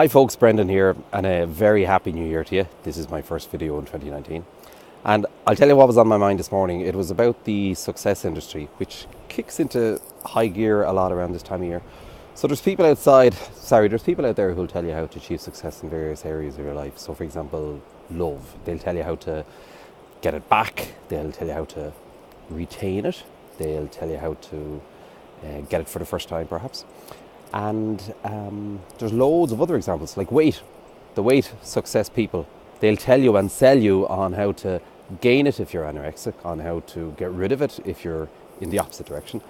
Hi folks, Brendan here, and a very happy new year to you. This is my first video in 2019. And I'll tell you what was on my mind this morning. It was about the success industry, which kicks into high gear a lot around this time of year. So there's people out there who'll tell you how to achieve success in various areas of your life. So for example, love. They'll tell you how to get it back. They'll tell you how to retain it. They'll tell you how to get it for the first time perhaps. And there's loads of other examples, like weight. The weight success people, they'll tell you and sell you on how to gain it if you're anorexic, on how to get rid of it if you're in the opposite direction,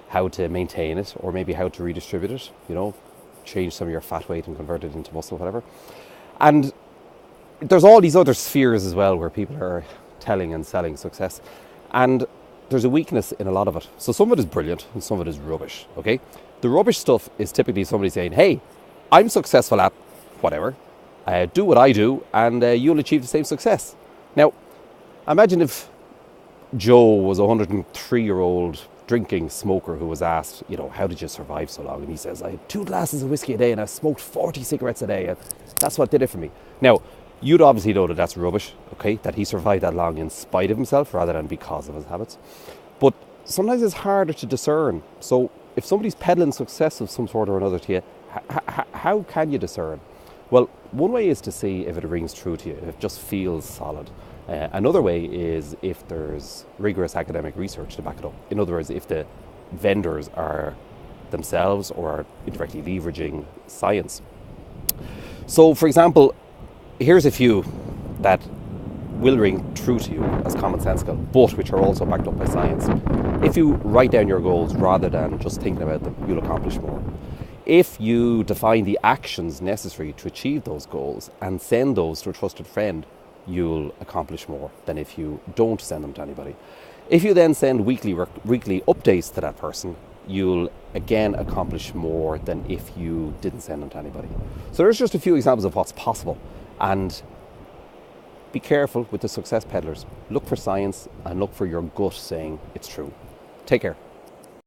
how to maintain it, or maybe how to redistribute it, change some of your fat weight and convert it into muscle, whatever. And there's all these other spheres as well where people are telling and selling success. And there's a weakness in a lot of it. So some of it is brilliant and some of it is rubbish, okay? The rubbish stuff is typically somebody saying, hey, I'm successful at whatever, do what I do and you'll achieve the same success. Now, imagine if Joe was a 103-year-old drinking smoker who was asked, how did you survive so long? And he says, I had 2 glasses of whiskey a day and I smoked 40 cigarettes a day and that's what did it for me. Now, you'd obviously know that that's rubbish, okay, that he survived that long in spite of himself rather than because of his habits. But sometimes it's harder to discern. So if somebody's peddling success of some sort or another to you, how can you discern? Well, one way is to see if it rings true to you, if it just feels solid. Another way is if there's rigorous academic research to back it up. In other words, if the vendors are themselves or are indirectly leveraging science. So, for example, here's a few that will ring true to you as commonsensical, but which are also backed up by science. If you write down your goals rather than just thinking about them, you'll accomplish more. If you define the actions necessary to achieve those goals and send those to a trusted friend, you'll accomplish more than if you don't send them to anybody. If you then send weekly updates to that person, you'll again accomplish more than if you didn't send them to anybody. So there's just a few examples of what's possible. And be careful with the success peddlers. Look for science and look for your gut saying it's true. Take care.